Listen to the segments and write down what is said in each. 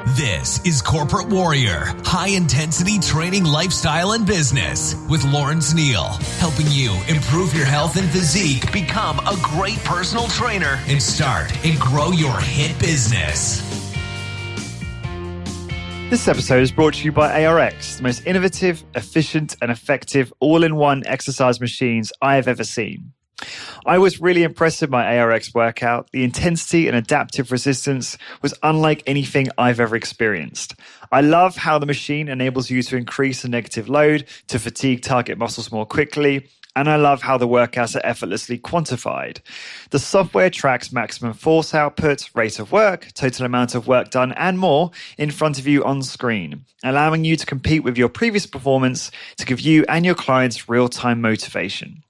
This is Corporate Warrior, high-intensity training lifestyle and business with Lawrence Neal, helping you improve your health and physique, become a great personal trainer, and start and grow your hit business. This episode is brought to you by ARX, the most innovative, efficient, and effective all-in-one exercise machines I have ever seen. I was really impressed with my ARX workout. The intensity and adaptive resistance was unlike anything I've ever experienced. I love how the machine enables you to increase the negative load to fatigue target muscles more quickly, and I love how the workouts are effortlessly quantified. The software tracks maximum force output, rate of work, total amount of work done, and more in front of you on screen, allowing you to compete with your previous performance to give you and your clients real-time motivation.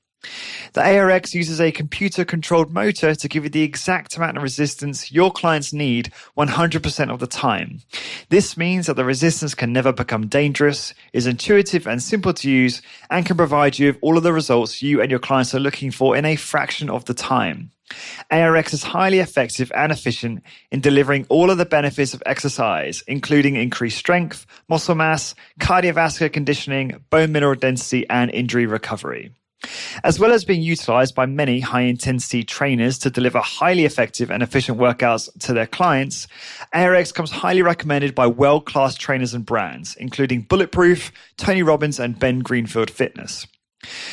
The ARX uses a computer-controlled motor to give you the exact amount of resistance your clients need 100% of the time. This means that the resistance can never become dangerous, is intuitive and simple to use, and can provide you with all of the results you and your clients are looking for in a fraction of the time. ARX is highly effective and efficient in delivering all of the benefits of exercise, including increased strength, muscle mass, cardiovascular conditioning, bone mineral density, and injury recovery. As well as being utilized by many high-intensity trainers to deliver highly effective and efficient workouts to their clients, ARX comes highly recommended by world-class trainers and brands, including Bulletproof, Tony Robbins, and Ben Greenfield Fitness.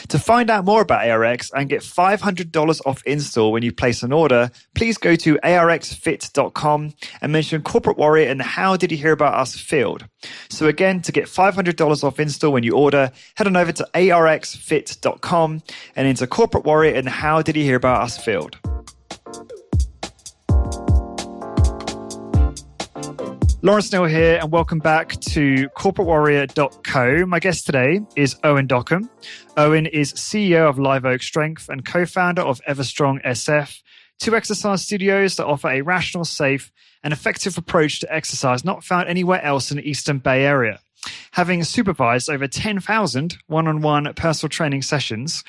To find out more about ARX and get $500 off install when you place an order, please go to arxfit.com and mention Corporate Warrior in the How Did You Hear About Us field. So again, to get $500 off install when you order, head on over to arxfit.com and enter Corporate Warrior in the How Did You Hear About Us field. Lawrence Neal here, and welcome back to CorporateWarrior.co. My guest today is Owen Dockham. Owen is CEO of Live Oak Strength and co-founder of Everstrong SF, two exercise studios that offer a rational, safe, and effective approach to exercise not found anywhere else in the Eastern Bay Area. Having supervised over 10,000 one-on-one personal training sessions,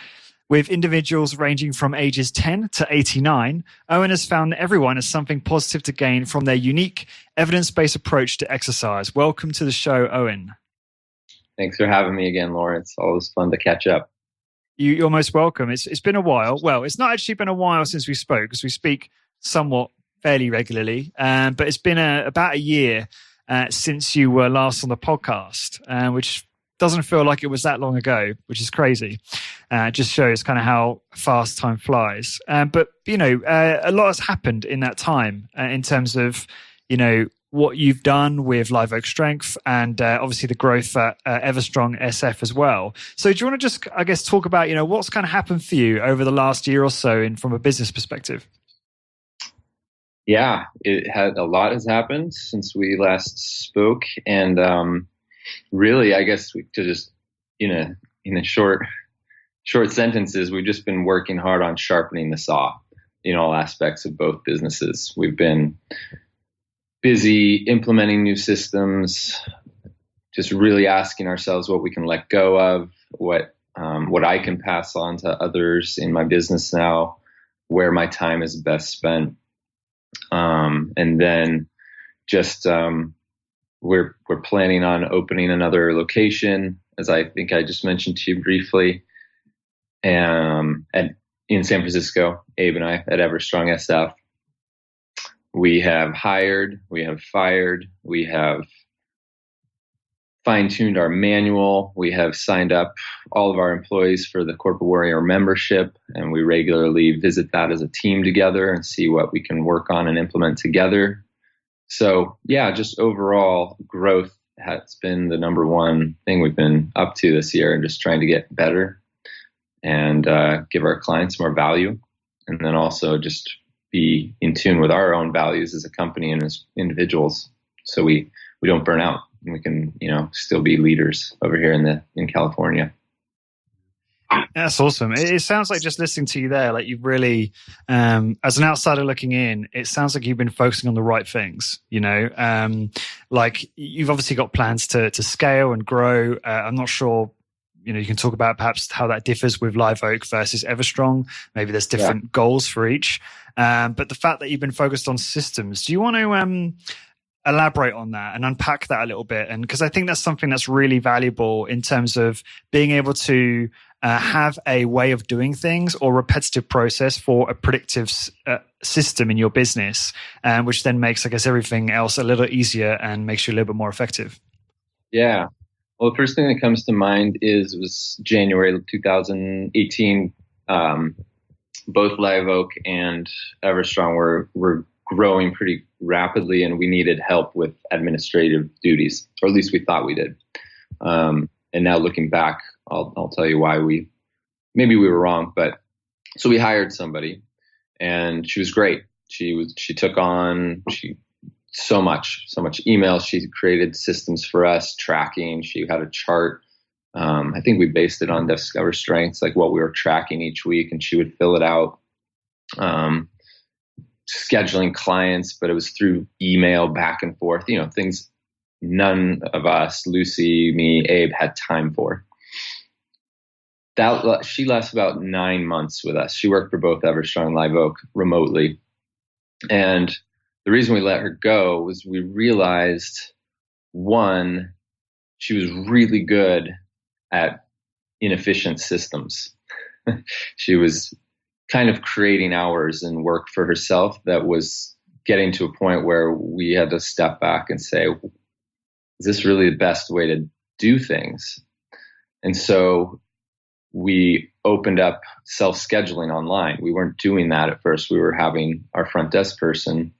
with individuals ranging from ages 10 to 89, Owen has found that everyone has something positive to gain from their unique, evidence-based approach to exercise. Welcome to the show, Owen. Thanks for having me again, Lawrence. Always fun to catch up. You're most welcome. It's been a while. Well, it's not actually been a while since we spoke, because we speak somewhat fairly regularly, but it's been about a year since you were last on the podcast, which doesn't feel like it was that long ago, which is crazy. It just shows kind of how fast time flies. But, a lot has happened in that time in terms of, what you've done with Live Oak Strength and obviously the growth at Everstrong SF as well. So do you want to just, I guess, talk about, what's kind of happened for you over the last year or so from a business perspective? Yeah, a lot has happened since we last spoke. And really, I guess to just, in a short sentences, we've just been working hard on sharpening the saw in all aspects of both businesses. We've been busy implementing new systems, just really asking ourselves what we can let go of, what I can pass on to others in my business now, where my time is best spent. And then just we're planning on opening another location, as I think I just mentioned to you briefly, in San Francisco, Abe and I at Everstrong SF. We have hired, we have fired, we have fine-tuned our manual, we have signed up all of our employees for the Corporate Warrior membership, and we regularly visit that as a team together and see what we can work on and implement together. So yeah, just overall growth has been the number one thing we've been up to this year, and just trying to get better and give our clients more value, and then also just be in tune with our own values as a company and as individuals, so we don't burn out and we can still be leaders over here in California. That's awesome. It sounds like, just listening to you there, like you've really, as an outsider looking in, it sounds like you've been focusing on the right things, like you've obviously got plans to scale and grow. I'm not sure, you can talk about perhaps how that differs with Live Oak versus Everstrong. Maybe there's different goals for each. But the fact that you've been focused on systems, do you want to elaborate on that and unpack that a little bit. And because I think that's something that's really valuable in terms of being able to have a way of doing things or repetitive process for a predictive system in your business, which then makes, I guess, everything else a little easier and makes you a little bit more effective. Yeah. Well, the first thing that comes to mind was January of 2018. Both Live Oak and Everstrong were growing pretty rapidly, and we needed help with administrative duties, or at least we thought we did. And now looking back, I'll tell you why maybe we were wrong, but so we hired somebody, and she was great. She took on so much email. She created systems for us, tracking. She had a chart. I think we based it on Discover Strengths, like what we were tracking each week, and she would fill it out. Scheduling clients, but it was through email back and forth, things none of us, Lucy, me, Abe, had time for. She lasted about 9 months with us. She worked for both Everstrong and Live Oak remotely. And the reason we let her go was we realized, one, she was really good at inefficient systems. She was kind of creating hours and work for herself that was getting to a point where we had to step back and say, is this really the best way to do things? And so we opened up self-scheduling online. We weren't doing that at first. We were having our front desk person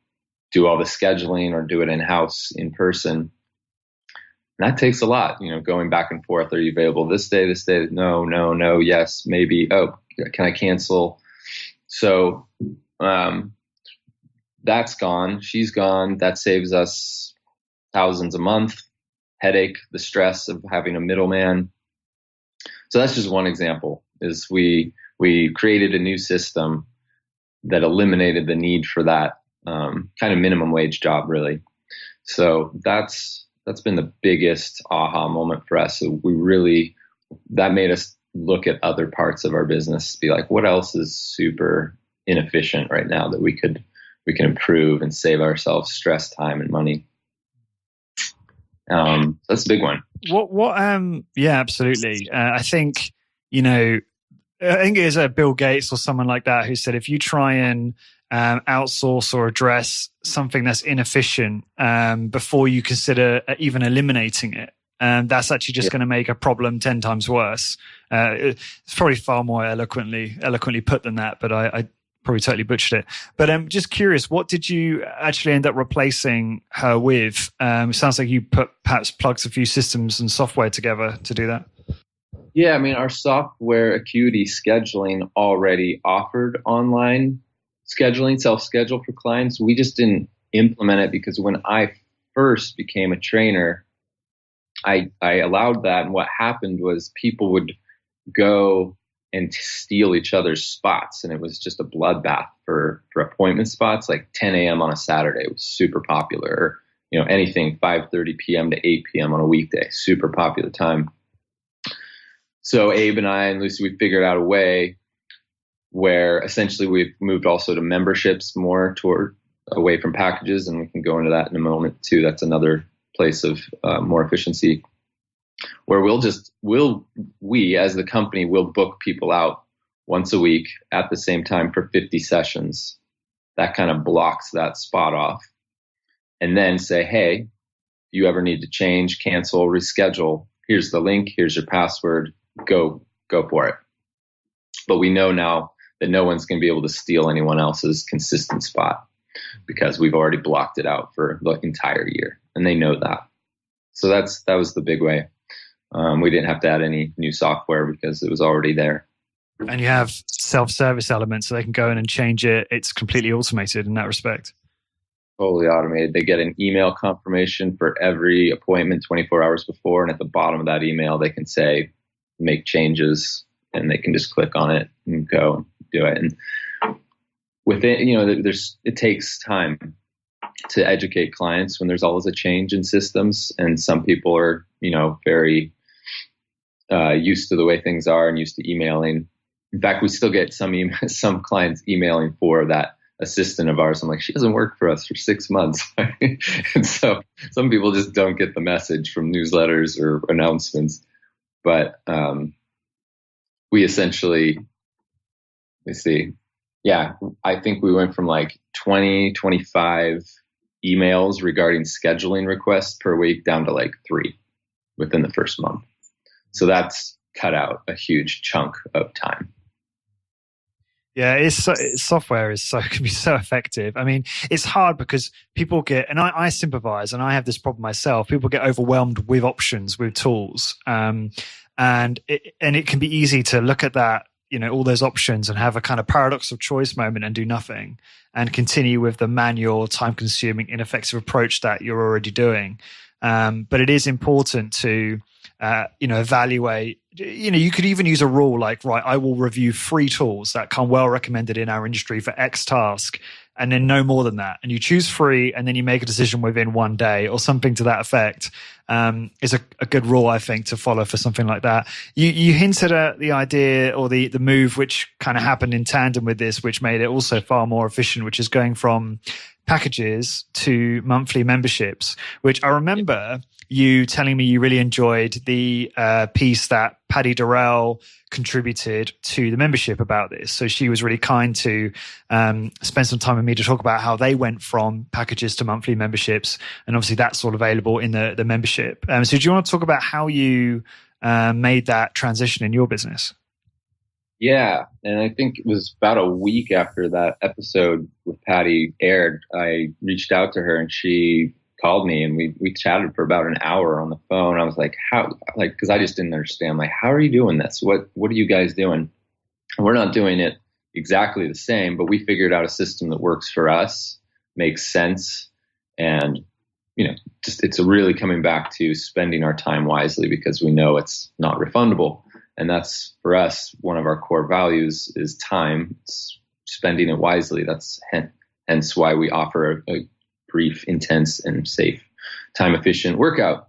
do all the scheduling or do it in-house in person. And that takes a lot, going back and forth. Are you available this day? No, yes, maybe. Oh, can I cancel? So that's gone. She's gone. That saves us thousands a month. Headache, the stress of having a middleman. So that's just one example. Is we created a new system that eliminated the need for that kind of minimum wage job, really. So that's been the biggest aha moment for us. So that made us look at other parts of our business, be like, what else is super inefficient right now that we can improve and save ourselves stress, time, and money. That's a big one. Yeah, absolutely. I think it is Bill Gates or someone like that who said, if you try and outsource or address something that's inefficient before you consider even eliminating it, that's actually just going to make a problem 10 times worse. It's probably far more eloquently put than that, but I probably totally butchered it. But I'm just curious, what did you actually end up replacing her with? It sounds like you perhaps plugged a few systems and software together to do that. Yeah, I mean, our software Acuity scheduling already offered online scheduling, self-schedule for clients. We just didn't implement it because when I first became a trainer, I allowed that. And what happened was people would go and steal each other's spots. And it was just a bloodbath for appointment spots, like 10 a.m. on a Saturday was super popular. Or, anything 5:30 p.m. to 8 p.m. on a weekday, super popular time. So Abe and I and Lucy, we figured out a way where essentially we've moved also to memberships more away from packages. And we can go into that in a moment too. That's another place of more efficiency, where we as the company will book people out once a week at the same time for 50 sessions. That kind of blocks that spot off. And then say, hey, if you ever need to change, cancel, reschedule, here's the link, here's your password, go for it. But we know now that no one's going to be able to steal anyone else's consistent spot because we've already blocked it out for the entire year. And they know that. So that was the big way. We didn't have to add any new software because it was already there. And you have self-service elements so they can go in and change it. It's completely automated in that respect. Totally automated. They get an email confirmation for every appointment 24 hours before. And at the bottom of that email, they can say, make changes, and they can just click on it and go and do it. And with it, it takes time to educate clients when there's always a change in systems. And some people are, very used to the way things are and used to emailing. In fact, we still get some clients emailing for that assistant of ours. I'm like, she doesn't work for us for 6 months. And so some people just don't get the message from newsletters or announcements. But we essentially, let's see, yeah, I think we went from like 20, 25 emails regarding scheduling requests per week down to like 3 within the first month. So that's cut out a huge chunk of time. Yeah, software can be so effective. I mean, it's hard because people get, and I sympathize, and I have this problem myself. People get overwhelmed with options, with tools, and it can be easy to look at that, all those options and have a kind of paradox of choice moment and do nothing, and continue with the manual, time-consuming, ineffective approach that you're already doing. But it is important to evaluate. You could even use a rule like, right, I will review 3 tools that come well recommended in our industry for X task, and then no more than that. And you choose 3, and then you make a decision within 1 day or something to that effect. Is a good rule, I think, to follow for something like that. You hinted at the idea or the move which kind of happened in tandem with this, which made it also far more efficient, which is going from packages to monthly memberships, which I remember you telling me you really enjoyed the piece that Paddy Durrell contributed to the membership about this. So she was really kind to spend some time with me to talk about how they went from packages to monthly memberships. And obviously that's all available in the membership. So do you want to talk about how you made that transition in your business? Yeah. And I think it was about a week after that episode with Patty aired, I reached out to her and she called me and we chatted for about an hour on the phone. I was like, because I just didn't understand, like, how are you doing this? What are you guys doing? And we're not doing it exactly the same, but we figured out a system that works for us, makes sense. And, just it's really coming back to spending our time wisely because we know it's not refundable. And that's, for us, one of our core values is time. It's spending it wisely. That's hence why we offer a brief, intense, and safe, time-efficient workout.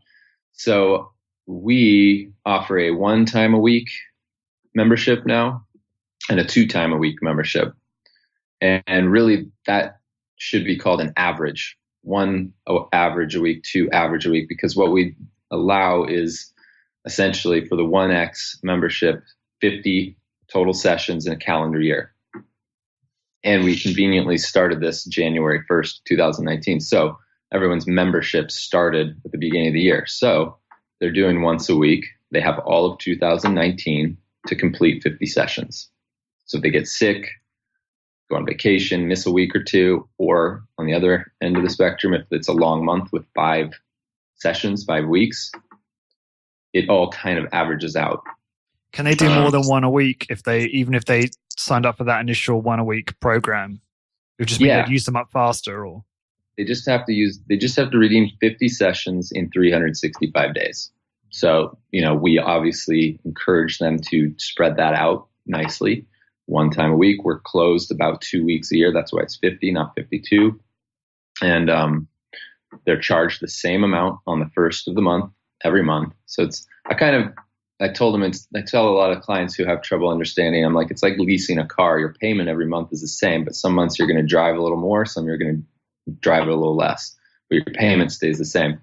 So we offer a 1 time a week membership now and a 2 time a week membership. And really, that should be called an average. 1 average a week, 2 average a week, because what we allow is essentially for the 1X membership, 50 total sessions in a calendar year. And we conveniently started this January 1st, 2019. So everyone's membership started at the beginning of the year. So they're doing once a week. They have all of 2019 to complete 50 sessions. So if they get sick, go on vacation, miss a week or 2, or on the other end of the spectrum, if it's a long month with 5 sessions, 5 weeks, it all kind of averages out. Can they do more than 1 a week even if they signed up for that initial 1 a week program? It would just mean they'd use them up faster, or they just have to redeem 50 sessions in 365 days. So, we obviously encourage them to spread that out nicely. 1 time a week. We're closed about 2 weeks a year. That's why it's 50, not 52. And they're charged the same amount on the first of the month, every month. So I told them, I tell a lot of clients who have trouble understanding, I'm like, it's like leasing a car. Your payment every month is the same, but some months you're going to drive a little more, some you're going to drive a little less, but your payment stays the same,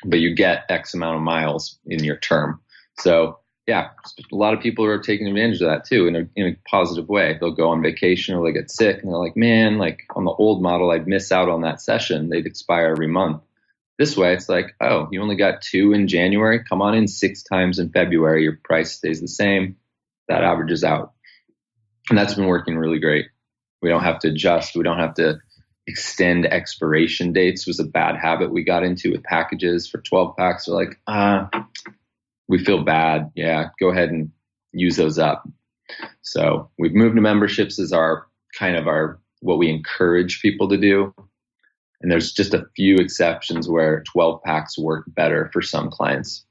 but you get X amount of miles in your term. So yeah, a lot of people are taking advantage of that too, in a positive way. They'll go on vacation or they get sick and they're like, man, like on the old model, I'd miss out on that session. They'd expire every month. This way, it's like, oh, you only got 2 in January. Come on in 6 times in February. Your price stays the same. That averages out. And that's been working really great. We don't have to adjust. We don't have to extend expiration dates. It was a bad habit we got into with packages for 12 packs. We're like, we feel bad. Yeah, go ahead and use those up. So we've moved to memberships as our what we encourage people to do. And there's just a few exceptions where 12 packs work better for some clients.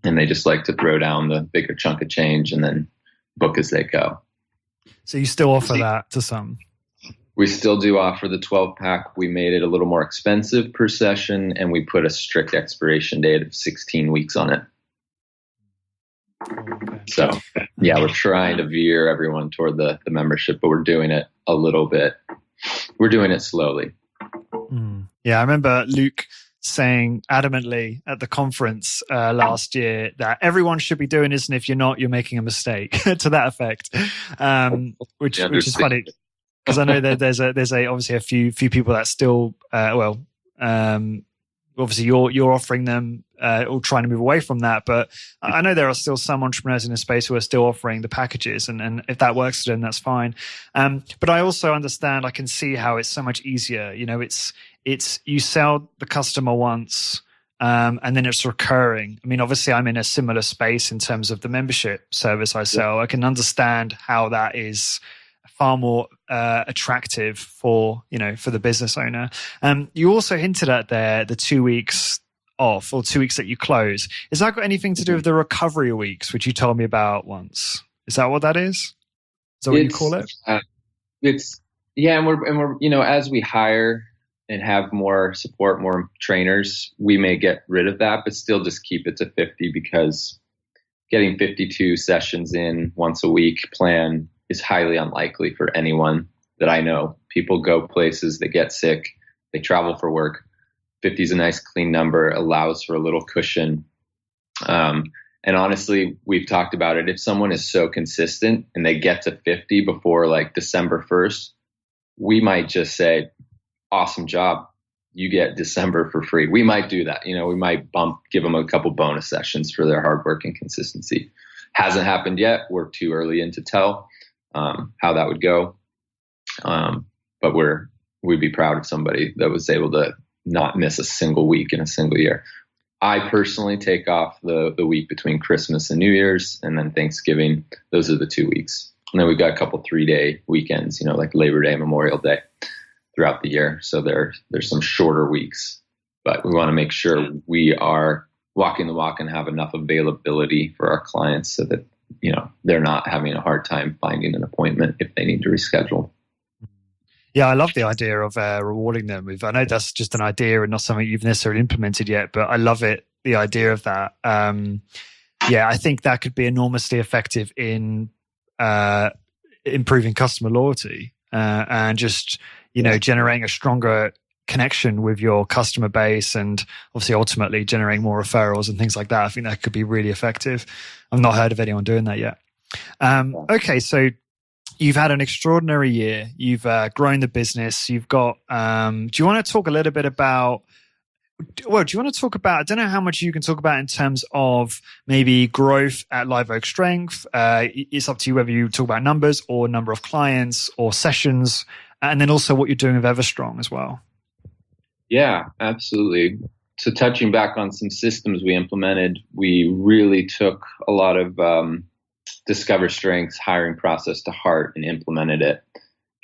And they just like to throw down the bigger chunk of change and then book as they go. So you still offer that to some? We still do offer the 12 pack. We made it a little more expensive per session, and we put a strict expiration date of 16 weeks on it. Okay. So yeah, we're trying to veer everyone toward the membership, but we're doing it a little bit we're doing it slowly. Yeah, I remember Luke saying adamantly at the conference last year that everyone should be doing this, and if you're not, you're making a mistake, to that effect. Which is funny because I know that there's obviously a few people that still obviously you're offering them or trying to move away from that, but I know there are still some entrepreneurs in the space who are still offering the packages, and if that works for them, that's fine. But I also understand, I can see how it's so much easier. You know, it's you sell the customer once, and then it's recurring. I mean, obviously I'm in a similar space in terms of the membership service I sell. I can understand how that is far more attractive for the business owner. You also hinted at there the 2 weeks off, or 2 weeks that you close. Has that got anything to do with the recovery weeks, which you told me about once? Is that what that is? Is that what you call it? And we're as we hire and have more support, more trainers, we may get rid of that, but still just keep it to 50, because getting 52 sessions in once a week plan is highly unlikely for anyone that I know. People go places, they get sick, they travel for work. 50 is a nice clean number, allows for a little cushion. And honestly, we've talked about it. If someone is so consistent and they get to 50 before like December 1st, we might just say, awesome job, you get December for free. We might do that. We might give them a couple bonus sessions for their hard work and consistency. Hasn't happened yet. We're too early in to tell how that would go. But we'd be proud of somebody that was able to not miss a single week in a single year. I personally take off the week between Christmas and New Year's, and then Thanksgiving. Those are the 2 weeks. And then we've got a couple 3-day weekends, like Labor Day, Memorial Day throughout the year. So there's some shorter weeks, but we want to make sure we are walking the walk and have enough availability for our clients so that, they're not having a hard time finding an appointment if they need to reschedule. Yeah, I love the idea of rewarding them with. I know that's just an idea and not something you've necessarily implemented yet, but I love it. The idea of that. I think that could be enormously effective in improving customer loyalty and just generating a stronger connection with your customer base, and obviously ultimately generating more referrals and things like that. I think that could be really effective. I've not heard of anyone doing that yet. Okay, so you've had an extraordinary year. You've grown the business. You've got. Do you want to talk a little bit about? Well, do you want to talk about? I don't know how much you can talk about in terms of maybe growth at Live Oak Strength. It's up to you whether you talk about numbers or number of clients or sessions, and then also what you're doing with Everstrong as well. Yeah, absolutely. So touching back on some systems we implemented, we really took a lot of Discover Strength's hiring process to heart and implemented it.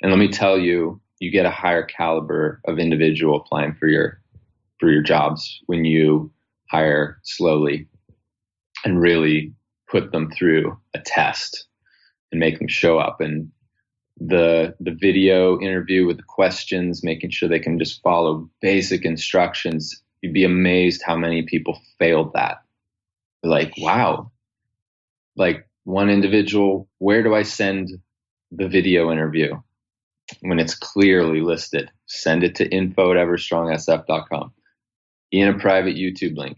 And let me tell you, you get a higher caliber of individual applying for your jobs when you hire slowly and really put them through a test and make them show up. And the video interview with the questions, making sure they can just follow basic instructions, you'd be amazed how many people failed that. Like, wow. Like one individual, where do I send the video interview? When it's clearly listed, send it to info@everstrongsf.com in a private YouTube link.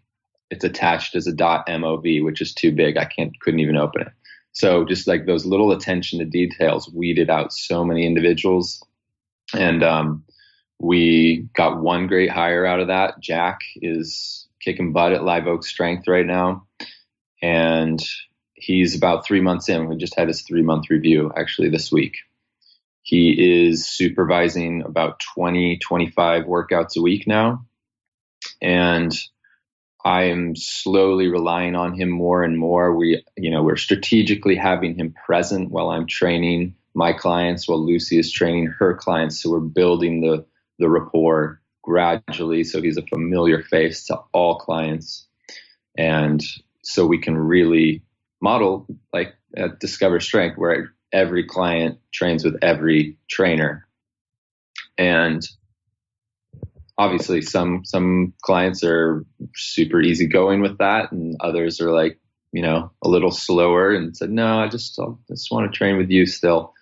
It's attached as a .mov, which is too big. I couldn't even open it. So just like those little attention to details weeded out so many individuals. And we got one great hire out of that. Jack is kicking butt at Live Oak Strength right now. And he's about 3 months in. We just had his 3-month review actually this week. He is supervising about 20, 25 workouts a week now. And I am slowly relying on him more and more. We're strategically having him present while I'm training my clients, while Lucy is training her clients. So we're building the rapport gradually. So he's a familiar face to all clients. And so we can really model like Discover Strength, where every client trains with every trainer. And obviously some clients are super easygoing with that, and others are like, a little slower and said, no, I just want to train with you still.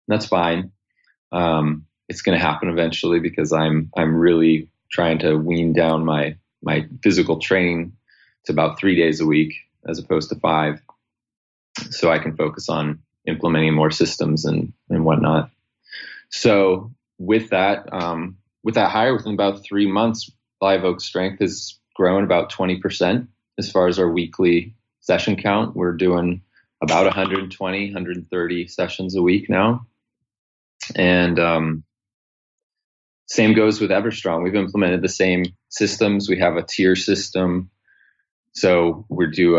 And that's fine. it's going to happen eventually because I'm really trying to wean down my physical training to about 3 days a week as opposed to 5, so I can focus on implementing more systems and whatnot. So with that hire, within about 3 months, Live Oak strength has grown about 20% as far as our weekly session count. We're doing about 120, 130 sessions a week now. And same goes with Everstrong. We've implemented the same systems. We have a tier system. So we do,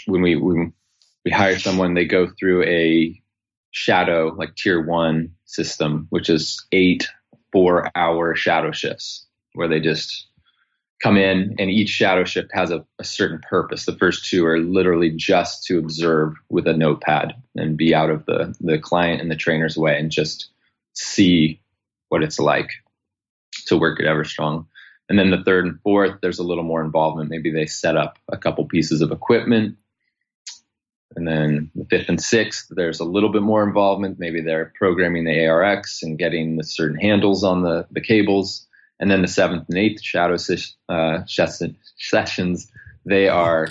when we hire someone, they go through a shadow, like tier 1 system, which is 8 4-hour shadow shifts where they just come in, and each shadow shift has a certain purpose. The first 2 are literally just to observe with a notepad and be out of the client and the trainer's way and just see what it's like to work at Everstrong. And then the 3rd and 4th, there's a little more involvement. Maybe they set up a couple pieces of equipment. And then the 5th and 6th, there's a little bit more involvement. Maybe they're programming the ARX and getting the certain handles on the cables. And then the 7th and 8th shadow sessions, they are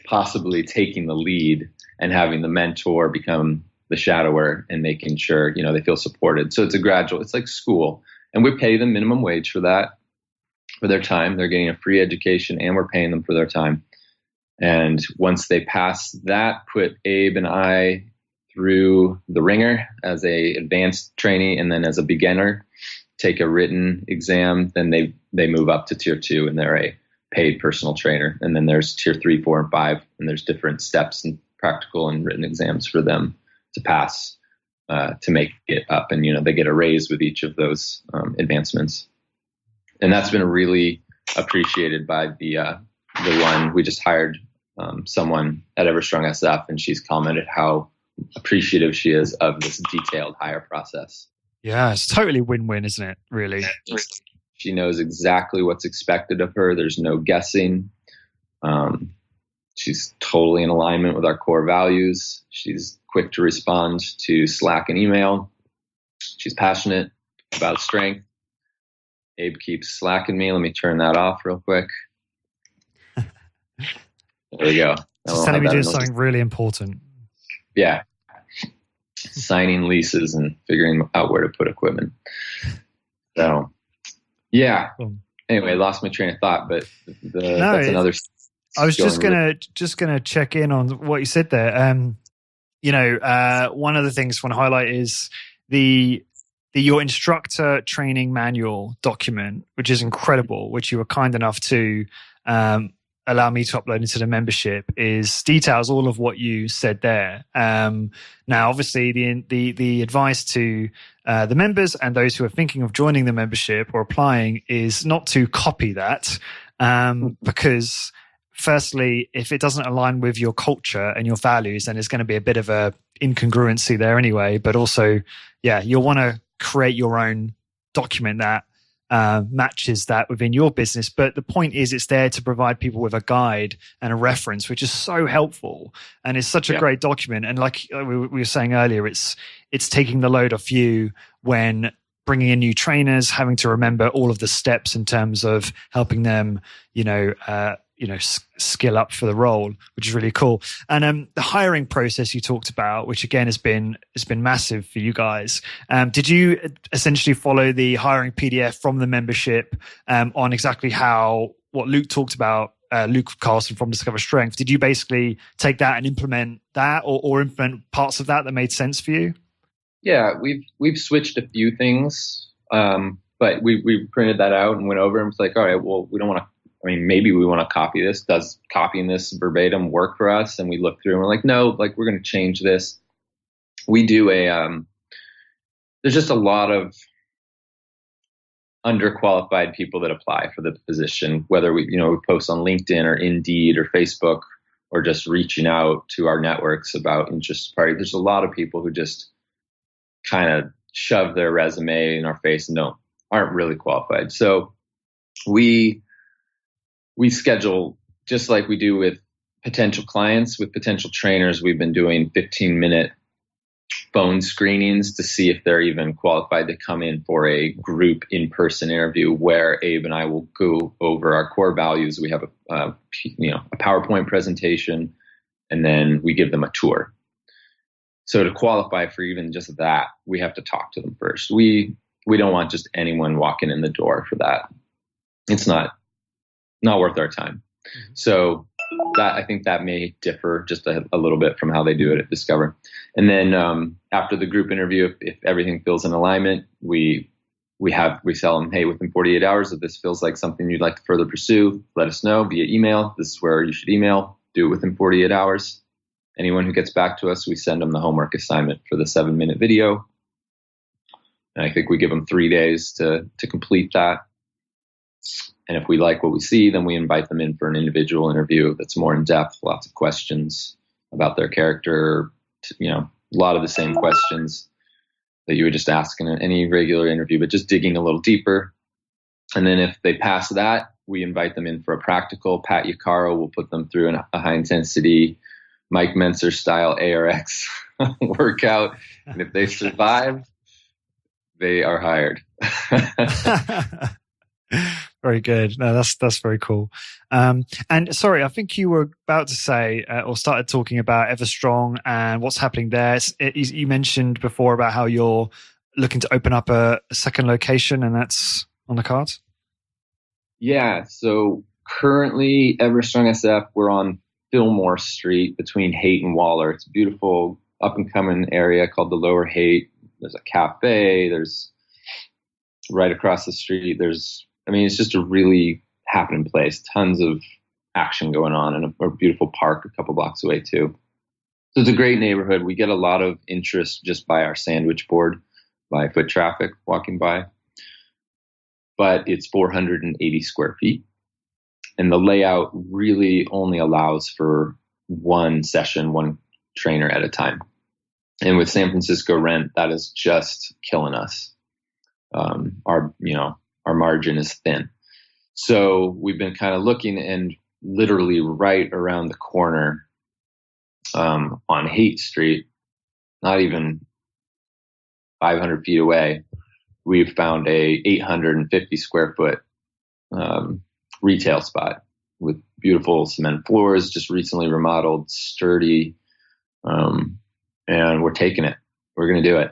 possibly taking the lead and having the mentor become the shadower and making sure, they feel supported. So it's a gradual, it's like school. And we pay them minimum wage for that, for their time. They're getting a free education and we're paying them for their time. And once they pass that, put Abe and I through the ringer as a advanced trainee and then as a beginner, take a written exam, then they move up to tier 2 and they're a paid personal trainer. And then there's tier 3, 4, and 5, and there's different steps and practical and written exams for them to pass to make it up. And, they get a raise with each of those advancements. And that's been really appreciated by the one we just hired. Someone at Everstrong SF, and she's commented how appreciative she is of this detailed hire process. Yeah, it's totally win-win, isn't it? Really. She knows exactly what's expected of her. There's no guessing. She's totally in alignment with our core values. She's quick to respond to Slack and email. She's passionate about strength. Abe keeps slacking me. Let me turn that off real quick. There we go. Just telling me to do something really important. Yeah. Signing leases and figuring out where to put equipment. So, yeah. Anyway, lost my train of thought, but that's another. I was just gonna check in on what you said there. One of the things I want to highlight is your instructor training manual document, which is incredible, which you were kind enough to allow me to upload into the membership, details all of what you said there. Now, obviously, the advice to the members and those who are thinking of joining the membership or applying is not to copy that, because firstly, if it doesn't align with your culture and your values, then there's going to be a bit of a incongruency there anyway. But also, you'll want to create your own document that matches that within your business. But the point is, it's there to provide people with a guide and a reference, which is so helpful. And it's such a great document. And like we were saying earlier, it's taking the load off you when bringing in new trainers, having to remember all of the steps in terms of helping them, skill up for the role, which is really cool. And the hiring process you talked about, which again has been massive for you guys. Did you essentially follow the hiring PDF from the membership on exactly what Luke talked about, Luke Carlson from Discover Strength? Did you basically take that and implement that, or implement parts of that made sense for you? Yeah, we've switched a few things, but we printed that out and went over and was like, all right, well, we don't want to. Maybe we want to copy this. Does copying this verbatim work for us? And we look through and we're like, no, we're going to change this. We do there's just a lot of underqualified people that apply for the position, whether we post on LinkedIn or Indeed or Facebook or just reaching out to our networks about interested parties. There's a lot of people who just kind of shove their resume in our face and aren't really qualified. So we schedule, just like we do with potential clients, with potential trainers. We've been doing 15-minute phone screenings to see if they're even qualified to come in for a group in-person interview where Abe and I will go over our core values. We have a PowerPoint presentation, and then we give them a tour. So to qualify for even just that, we have to talk to them first. We don't want just anyone walking in the door for that. It's not worth our time. Mm-hmm. So I think that may differ just a little bit from how they do it at Discover. And then after the group interview, if everything feels in alignment, we tell them, hey, within 48 hours, if this feels like something you'd like to further pursue, let us know via email. This is where you should email. Do it within 48 hours. Anyone who gets back to us, we send them the homework assignment for the 7-minute video. And I think we give them 3 days to complete that. And if we like what we see, then we invite them in for an individual interview that's more in depth, lots of questions about their character, a lot of the same questions that you would just ask in any regular interview, but just digging a little deeper. And then if they pass that, we invite them in for a practical. Pat Yaccaro will put them through a high intensity Mike Menser style ARX workout. And if they survive, they are hired. Very good. No, that's very cool. And sorry, I think you were about to say or started talking about Everstrong and what's happening there. You mentioned before about how you're looking to open up a second location, and that's on the cards. Yeah. So currently, Everstrong SF, we're on Fillmore Street between Haight and Waller. It's a beautiful up and coming area called the Lower Haight. There's a cafe. There's right across the street. It's just a really happening place. Tons of action going on, and a beautiful park a couple blocks away too. So it's a great neighborhood. We get a lot of interest just by our sandwich board, by foot traffic walking by. But it's 480 square feet. And the layout really only allows for one session, one trainer at a time. And with San Francisco rent, that is just killing us. Our margin is thin. So we've been kind of looking, and literally right around the corner on Haight Street, not even 500 feet away, we've found a 850 square foot retail spot with beautiful cement floors, just recently remodeled, sturdy, and we're taking it. We're going to do it.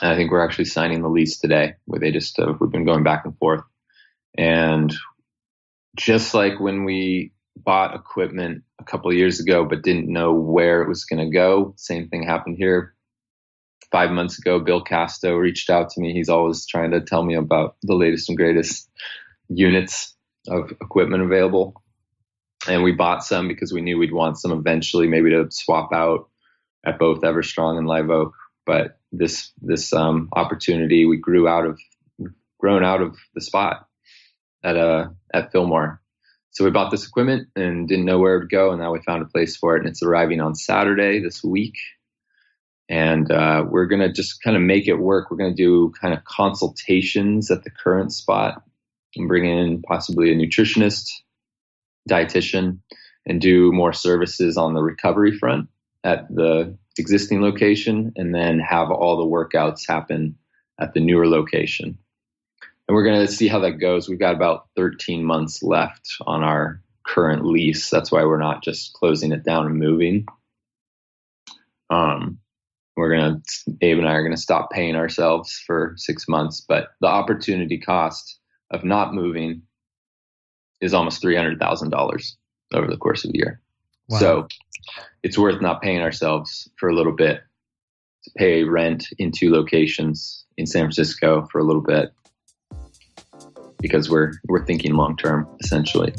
And I think we're actually signing the lease today. Where we've been going back and forth. And just like when we bought equipment a couple of years ago, but didn't know where it was going to go, same thing happened here. 5 months ago, Bill Casto reached out to me. He's always trying to tell me about the latest and greatest units of equipment available. And we bought some because we knew we'd want some eventually, maybe to swap out at both Everstrong and Live Oak. But this opportunity, we've grown out of the spot at Fillmore. So we bought this equipment and didn't know where it would go, and now we found a place for it, and it's arriving on Saturday this week. And we're going to just kind of make it work. We're going to do kind of consultations at the current spot and bring in possibly a nutritionist, dietitian, and do more services on the recovery front at the existing location, and then have all the workouts happen at the newer location. And we're going to see how that goes. We've got about 13 months left on our current lease. That's why we're not just closing it down and moving. Abe and I are going to stop paying ourselves for 6 months, but the opportunity cost of not moving is almost $300,000 over the course of a year. Wow. So it's worth not paying ourselves for a little bit to pay rent in 2 locations in San Francisco for a little bit, because we're thinking long term, essentially.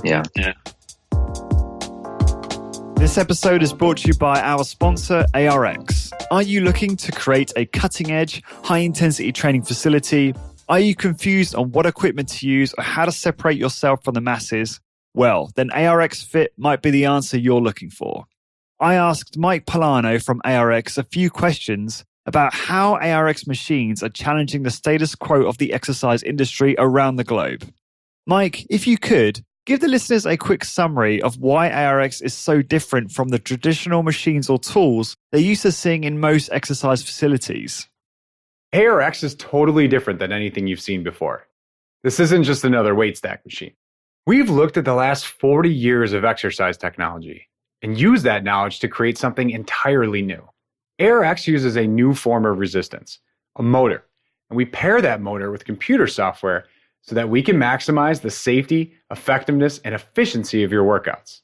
Yeah. This episode is brought to you by our sponsor, ARX. Are you looking to create a cutting-edge, high-intensity training facility? Are you confused on what equipment to use or how to separate yourself from the masses? Well, then ARX Fit might be the answer you're looking for. I asked Mike Polano from ARX a few questions about how ARX machines are challenging the status quo of the exercise industry around the globe. Mike, if you could Give the listeners a quick summary of why ARX is so different from the traditional machines or tools they're used to seeing in most exercise facilities. ARX is totally different than anything you've seen before. This isn't just another weight stack machine. We've looked at the last 40 years of exercise technology and used that knowledge to create something entirely new. ARX uses a new form of resistance, a motor, and we pair that motor with computer software so that we can maximize the safety, effectiveness, and efficiency of your workouts.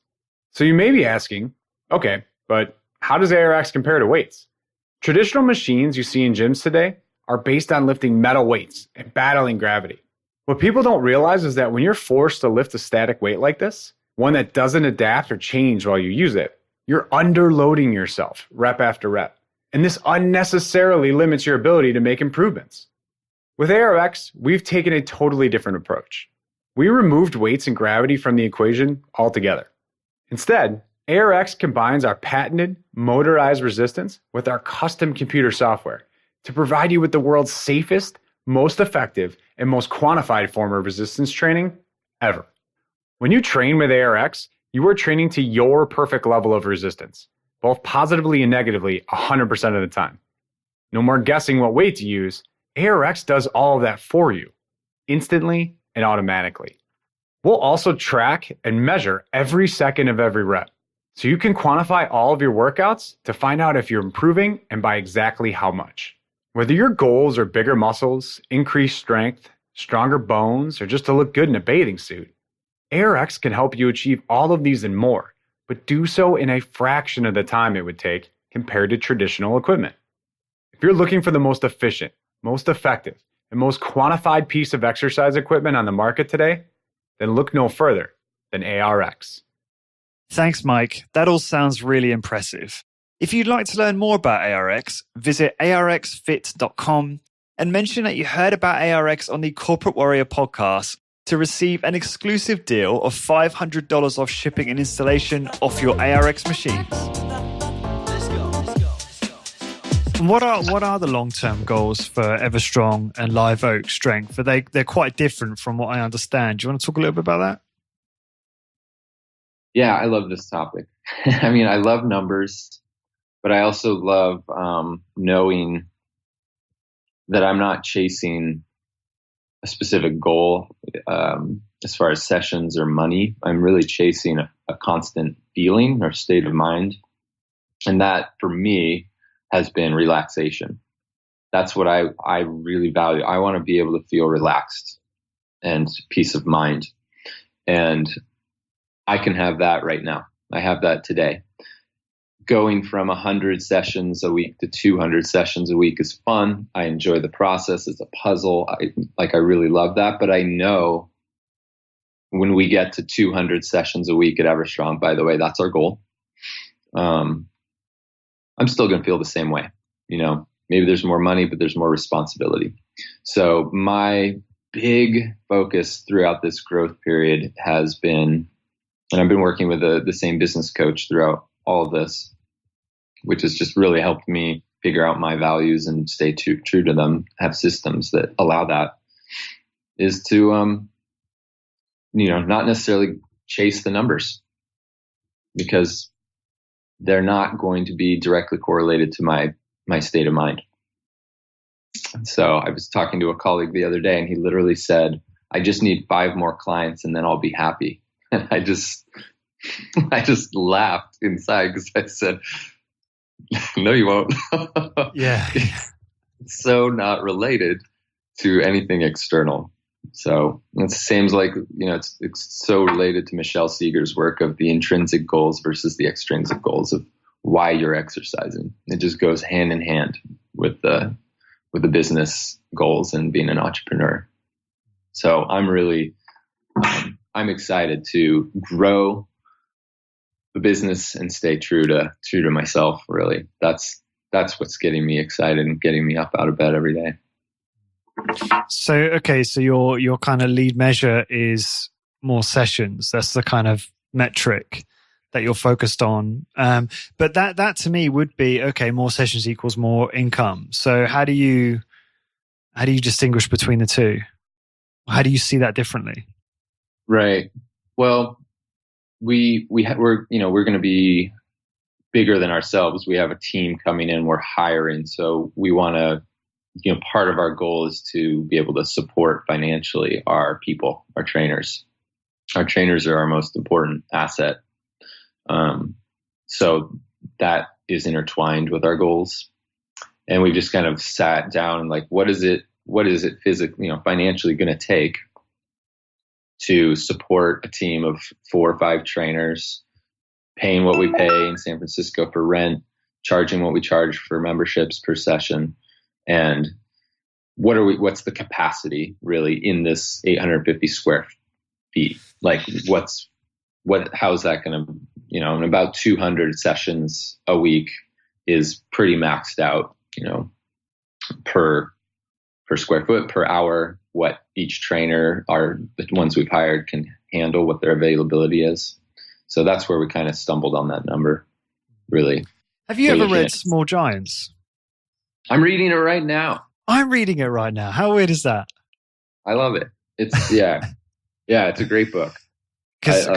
So you may be asking, okay, but how does ARX compare to weights? Traditional machines you see in gyms today are based on lifting metal weights and battling gravity. What people don't realize is that when you're forced to lift a static weight like this, one that doesn't adapt or change while you use it, you're underloading yourself rep after rep. And this unnecessarily limits your ability to make improvements. With ARX, we've taken a totally different approach. We removed weights and gravity from the equation altogether. Instead, ARX combines our patented motorized resistance with our custom computer software to provide you with the world's safest, most effective, and most quantified form of resistance training ever. When you train with ARX, you are training to your perfect level of resistance, both positively and negatively 100% of the time. No more guessing what weight to use. ARX does all of that for you, instantly and automatically. We'll also track and measure every second of every rep, so you can quantify all of your workouts to find out if you're improving and by exactly how much. Whether your goals are bigger muscles, increased strength, stronger bones, or just to look good in a bathing suit, ARX can help you achieve all of these and more, but do so in a fraction of the time it would take compared to traditional equipment. If you're looking for the most efficient, most effective, and most quantified piece of exercise equipment on the market today, then look no further than ARX. Thanks, Mike. That all sounds really impressive. If you'd like to learn more about ARX, visit arxfit.com and mention that you heard about ARX on the Corporate Warrior podcast to receive an exclusive deal of $500 off shipping and installation off your ARX machines. And what are the long-term goals for Everstrong and Live Oak Strength? They're quite different from what I understand. Do you want to talk a little bit about that? Yeah, I love this topic. I mean, I love numbers, but I also love knowing that I'm not chasing a specific goal as far as sessions or money. I'm really chasing a constant feeling or state of mind. And that, for me, has been relaxation. That's what I really value. I want to be able to feel relaxed and peace of mind. And I can have that right now. I have that today. Going from 100 sessions a week to 200 sessions a week is fun. I enjoy the process. It's a puzzle. I really love that. But I know when we get to 200 sessions a week at Everstrong, by the way, that's our goal. I'm still going to feel the same way. You know, maybe there's more money, but there's more responsibility. So my big focus throughout this growth period has been, and I've been working with the same business coach throughout all of this, which has just really helped me figure out my values and stay true to them, have systems that allow that, is to, not necessarily chase the numbers, because they're not going to be directly correlated to my state of mind. So I was talking to a colleague the other day, and he literally said, I just need 5 more clients and then I'll be happy. And I just laughed inside because I said, no, you won't. Yeah. It's so not related to anything external. So it seems like, it's so related to Michelle Seeger's work of the intrinsic goals versus the extrinsic goals of why you're exercising. It just goes hand in hand with the business goals and being an entrepreneur. So I'm really, I'm excited to grow the business and stay true to myself. Really, that's what's getting me excited and getting me up out of bed every day. So your kind of lead measure is more sessions. That's the kind of metric that you're focused on. But that to me would be, okay, more sessions equals more income. So how do you distinguish between the two? How do you see that differently? Right. Well, we're going to be bigger than ourselves. We have a team coming in. We're hiring, so we want to. Part of our goal is to be able to support financially our people, our trainers. Our trainers are our most important asset. So that is intertwined with our goals. And we just kind of sat down and like, what is it physically, financially going to take to support a team of 4 or 5 trainers, paying what we pay in San Francisco for rent, charging what we charge for memberships per session, and what's the capacity really in this 850 square feet? Like how's that going to, and about 200 sessions a week is pretty maxed out, per square foot, per hour, what each trainer, the ones we've hired, can handle, what their availability is. So that's where we kind of stumbled on that number, really. Have you ever read Small Giants? I'm reading it right now. I'm reading it right now. How weird is that? I love it. It's it's a great book. Because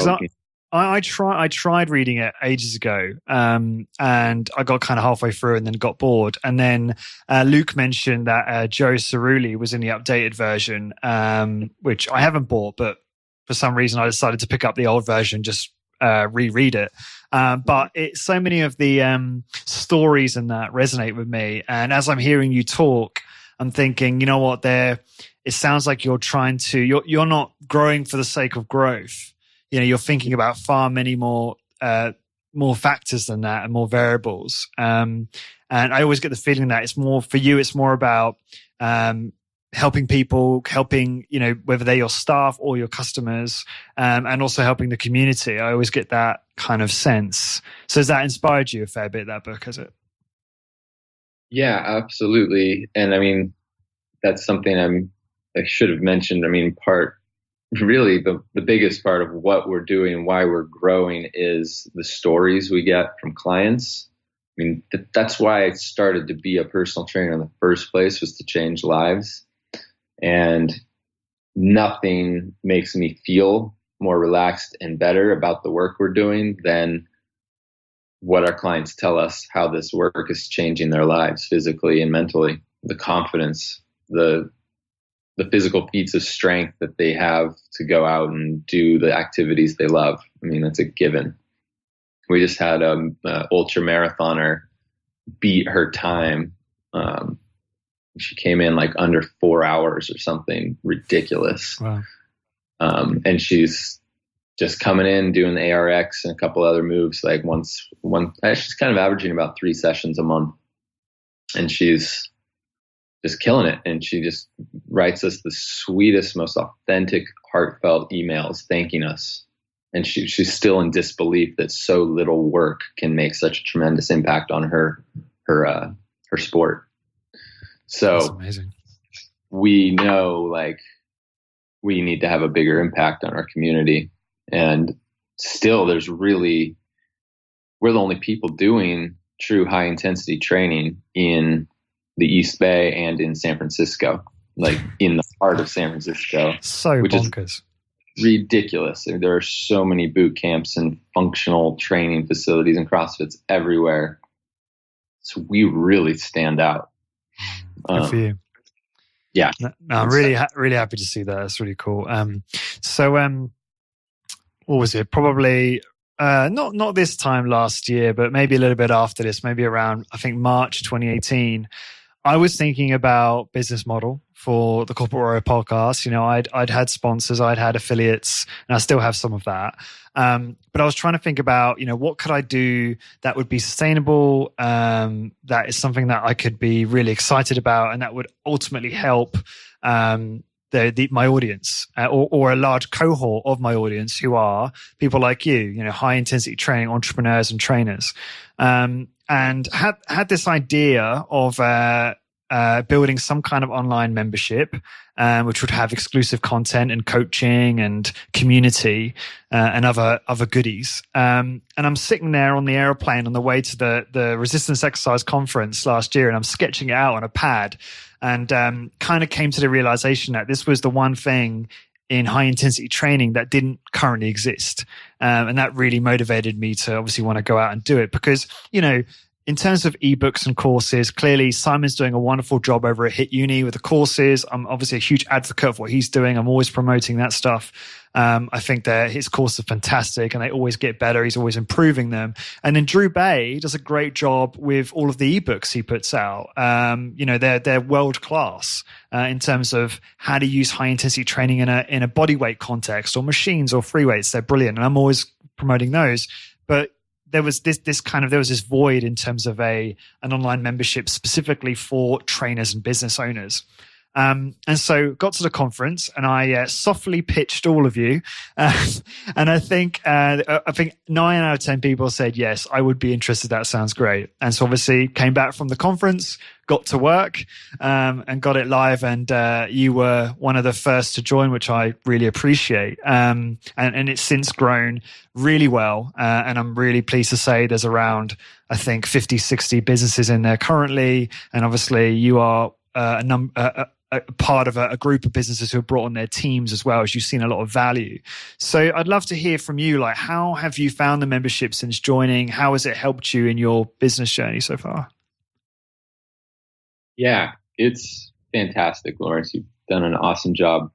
I tried reading it ages ago, and I got kind of halfway through and then got bored. And then Luke mentioned that Joe Cerulli was in the updated version, which I haven't bought, but for some reason I decided to pick up the old version, just reread it. But so many of the stories in that resonate with me. And as I'm hearing you talk, I'm thinking, you know what, it sounds like you're you're not growing for the sake of growth. You're thinking about far many more factors than that and more variables. And I always get the feeling that it's more for you. It's more about helping people, whether they're your staff or your customers, and also helping the community. I always get that kind of sense. So has that inspired you a fair bit, that book, has it? Yeah, absolutely. And I mean, that's something I should have mentioned. I mean, really the biggest part of what we're doing and why we're growing is the stories we get from clients. I mean, that's why I started to be a personal trainer in the first place, was to change lives. And nothing makes me feel more relaxed and better about the work we're doing than what our clients tell us, how this work is changing their lives physically and mentally. The confidence, the physical feats of strength that they have to go out and do the activities they love. I mean, that's a given. We just had an ultra marathoner beat her time. She came in like under 4 hours or something ridiculous. Wow. And she's just coming in, doing the ARX and a couple other moves. Like she's kind of averaging about 3 sessions a month, and she's just killing it. And she just writes us the sweetest, most authentic, heartfelt emails thanking us. And she's still in disbelief that so little work can make such a tremendous impact on her sport. So that's amazing. We know, like, we need to have a bigger impact on our community. And still, we're the only people doing true high intensity training in the East Bay and in San Francisco, like in the heart of San Francisco. So which bonkers. Is ridiculous. There are so many boot camps and functional training facilities and CrossFits everywhere. So we really stand out. Good for you. Yeah. No, I'm really happy to see that. That's really cool. So what was it? Probably not this time last year, but maybe a little bit after this, maybe around, I think, March 2018. I was thinking about business model for the Corporate Warrior podcast. I'd had sponsors, I'd had affiliates, and I still have some of that. But I was trying to think about, what could I do that would be sustainable, that is something that I could be really excited about, and that would ultimately help my audience, or a large cohort of my audience, who are people like you, high intensity training entrepreneurs and trainers. And had this idea of building some kind of online membership, which would have exclusive content and coaching and community and other goodies. And I'm sitting there on the airplane on the way to the resistance exercise conference last year, and I'm sketching it out on a pad, and kind of came to the realization that this was the one thing in high intensity training that didn't currently exist. And that really motivated me to obviously want to go out and do it because, in terms of ebooks and courses, clearly Simon's doing a wonderful job over at Hit Uni with the courses. I'm obviously a huge advocate of what he's doing. I'm always promoting that stuff. I think that his courses are fantastic and they always get better. He's always improving them. And then Drew Bay does a great job with all of the ebooks he puts out. They're world class in terms of how to use high intensity training in a body weight context or machines or free weights. They're brilliant. And I'm always promoting those. But there was this void in terms of an online membership specifically for trainers and business owners. And so got to the conference and I softly pitched all of you. And I think 9 out of 10 people said, yes, I would be interested. That sounds great. And so obviously came back from the conference, got to work, and got it live. And you were one of the first to join, which I really appreciate. And it's since grown really well. And I'm really pleased to say there's around, I think, 50, 60 businesses in there currently. And obviously you are a part of a group of businesses who have brought on their teams as well, as you've seen a lot of value. So I'd love to hear from you, like, how have you found the membership since joining? How has it helped you in your business journey so far? Yeah, it's fantastic, Lawrence. You've done an awesome job.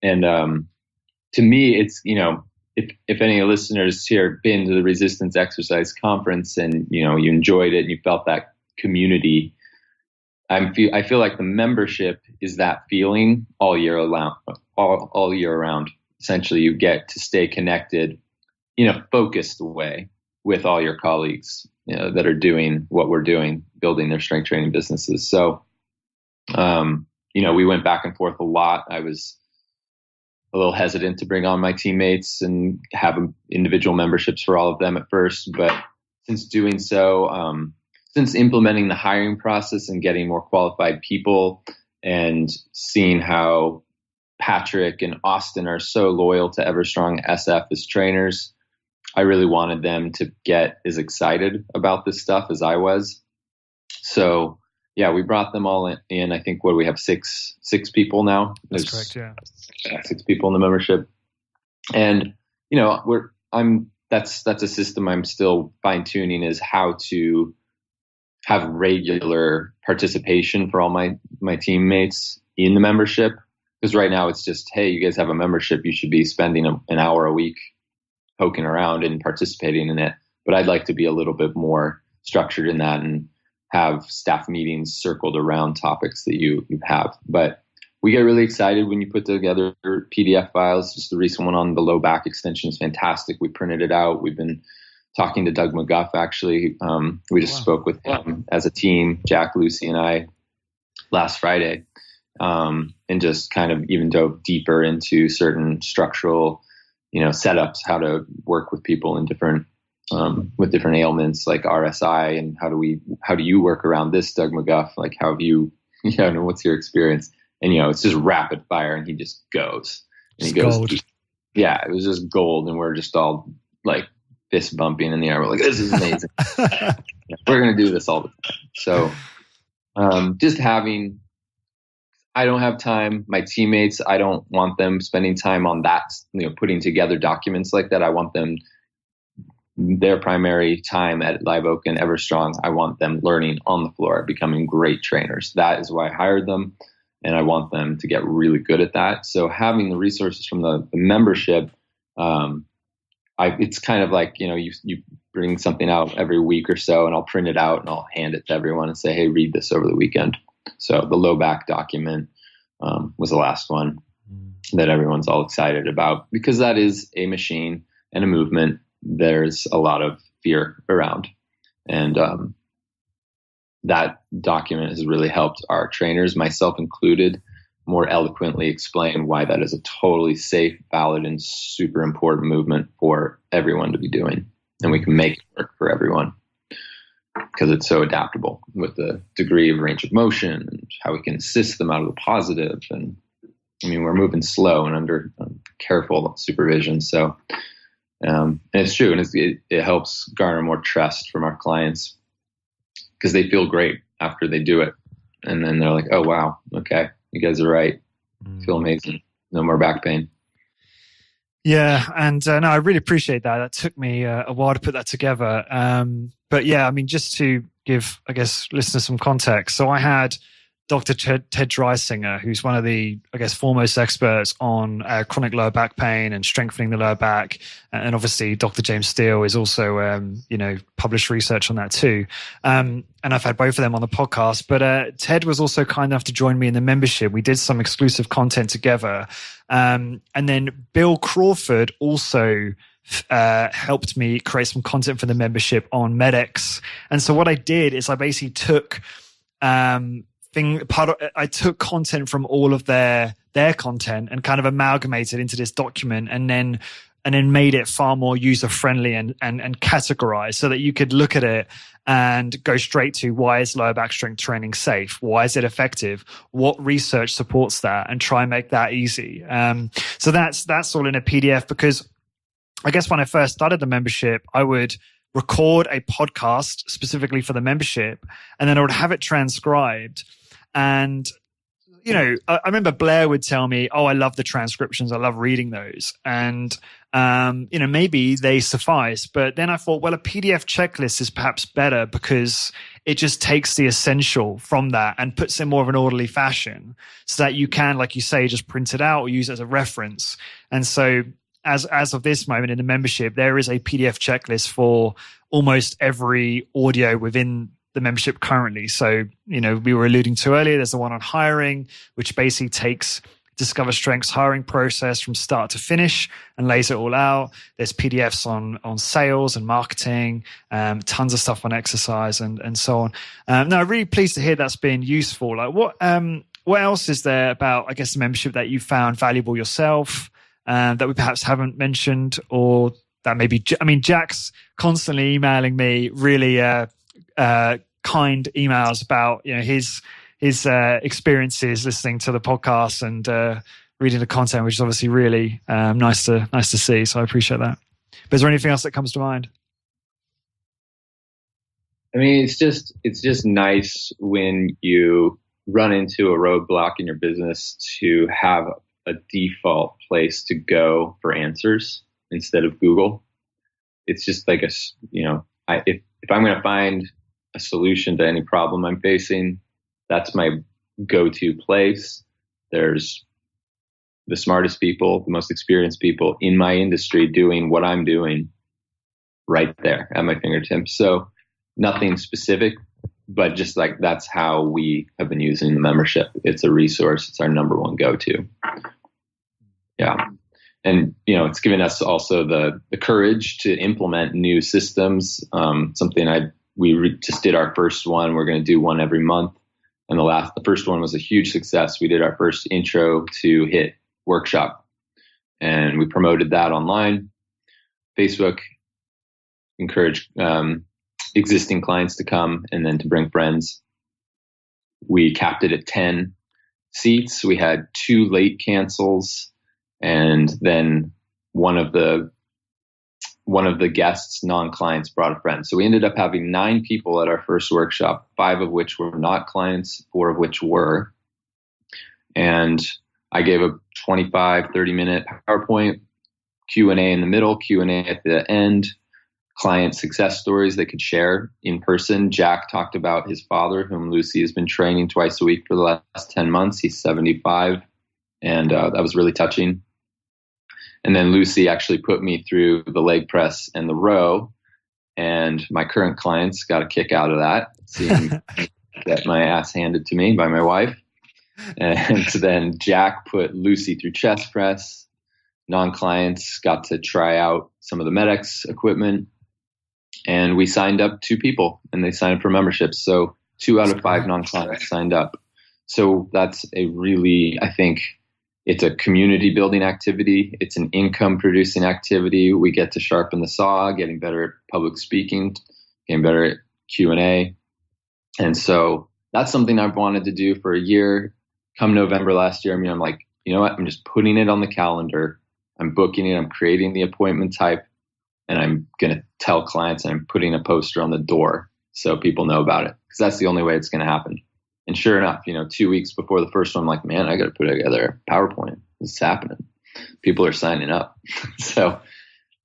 And to me, it's, if any listeners here have been to the Resistance Exercise Conference and, you enjoyed it and you felt that community, I feel like the membership is that feeling all year around. Essentially, you get to stay connected in a focused way with all your colleagues, that are doing what we're doing, building their strength training businesses. So, we went back and forth a lot. I was a little hesitant to bring on my teammates and have individual memberships for all of them at first, but since doing so, since implementing the hiring process and getting more qualified people and seeing how Patrick and Austin are so loyal to Everstrong SF as trainers, I really wanted them to get as excited about this stuff as I was. So yeah, we brought them all in. I think we have six people now. That's correct. Yeah. 6 people in the membership. And, that's a system I'm still fine tuning, is how to have regular participation for all my teammates in the membership. Because right now it's just, hey, you guys have a membership. You should be spending an hour a week poking around and participating in it. But I'd like to be a little bit more structured in that and have staff meetings circled around topics that you have. But we get really excited when you put together PDF files. Just the recent one on the low back extension is fantastic. We printed it out. We've been talking to Doug McGuff, actually. We just spoke with him as a team, Jack, Lucy, and I, last Friday, and just kind of even dove deeper into certain structural, setups, how to work with people in different, with different ailments like RSI, and how do you work around this, Doug McGuff? Like, how have you, what's your experience? And, it's just rapid fire, and he just goes. And he goes, gold. Yeah, it was just gold, and we're just all like fist bumping in the air. We're like, this is amazing. We're going to do this all the time. So I don't have time. My teammates, I don't want them spending time on that, putting together documents like that. I want them, their primary time at Live Oak and Everstrong, I want them learning on the floor, becoming great trainers. That is why I hired them. And I want them to get really good at that. So having the resources from the membership, it's kind of like, you bring something out every week or so, and I'll print it out and I'll hand it to everyone and say, hey, read this over the weekend. So the low back document was the last one that everyone's all excited about, because that is a machine and a movement. There's a lot of fear around. And that document has really helped our trainers, myself included, more eloquently explain why that is a totally safe, valid, and super important movement for everyone to be doing. And we can make it work for everyone because it's so adaptable with the degree of range of motion and how we can assist them out of the positive. And we're moving slow and under careful supervision. So, and it's true. And it helps garner more trust from our clients because they feel great after they do it. And then they're like, oh, wow, okay, you guys are right. I feel amazing. no more back pain. Yeah, and no, I really appreciate that. That took me a while to put that together. But yeah, I mean, just to give, I guess, listeners some context. So I had Dr. Ted Dreisinger, who's one of the, I guess, foremost experts on chronic lower back pain and strengthening the lower back. And obviously, Dr. James Steele is also, published research on that too. And I've had both of them on the podcast. But Ted was also kind enough to join me in the membership. We did some exclusive content together. And then Bill Crawford also helped me create some content for the membership on MedX. And so what I did is I basically took I took content from all of their content and kind of amalgamated into this document, and then made it far more user friendly and categorized so that you could look at it and go straight to, why is lower back strength training safe? Why is it effective? What research supports that? And try and make that easy. So that's all in a PDF, because I guess when I first started the membership, I would record a podcast specifically for the membership, and then I would have it transcribed. And, I remember Blair would tell me, oh, I love the transcriptions. I love reading those. And, maybe they suffice. But then I thought, well, a PDF checklist is perhaps better because it just takes the essential from that and puts it in more of an orderly fashion so that you can, like you say, just print it out or use it as a reference. And so as of this moment in the membership, there is a PDF checklist for almost every audio within the membership currently. So, we were alluding to earlier, there's the one on hiring, which basically takes Discover Strength's hiring process from start to finish and lays it all out. There's PDFs on sales and marketing, tons of stuff on exercise and so on. No, I'm really pleased to hear that's been useful. Like what else is there about, I guess, the membership that you found valuable yourself, that we perhaps haven't mentioned, or that maybe, Jack's constantly emailing me really, kind emails about his experiences listening to the podcast and reading the content, which is obviously really nice to see. So I appreciate that. But is there anything else that comes to mind? I mean, it's just nice when you run into a roadblock in your business to have a default place to go for answers instead of Google. It's just like if I'm going to find a solution to any problem I'm facing, that's my go-to place. There's the smartest people, the most experienced people in my industry doing what I'm doing right there at my fingertips. So nothing specific, but just like that's how we have been using the membership. It's a resource. It's our number one go-to. Yeah. And, it's given us also the courage to implement new systems. Something we just did our first one. We're going to do one every month. And the first one was a huge success. We did our first intro to HIIT workshop, and we promoted that online. Facebook encouraged existing clients to come and then to bring friends. We capped it at 10 seats. We had 2 late cancels, and then one of the guests, non-clients, brought a friend. So we ended up having 9 people at our first workshop, 5 of which were not clients, 4 of which were. And I gave a 25, 30-minute PowerPoint, Q&A in the middle, Q&A at the end, client success stories they could share in person. Jack talked about his father, whom Lucy has been training twice a week for the last 10 months. He's 75, and that was really touching. And then Lucy actually put me through the leg press and the row, and my current clients got a kick out of that, seeing get my ass handed to me by my wife. And then Jack put Lucy through chest press. Non-clients got to try out some of the MedX equipment, and we signed up 2 people, and they signed up for memberships. So 2 out of 5 non-clients signed up. So that's a really, I think, it's a community building activity. It's an income producing activity. We get to sharpen the saw, getting better at public speaking, getting better at Q&A. And so that's something I've wanted to do for a year. Come November last year, I'm like, you know what? I'm just putting it on the calendar. I'm booking it. I'm creating the appointment type, and I'm going to tell clients, and I'm putting a poster on the door so people know about it, because that's the only way it's going to happen. And sure enough, 2 weeks before the first one, I'm like, man, I got to put together a PowerPoint. This is happening. People are signing up. So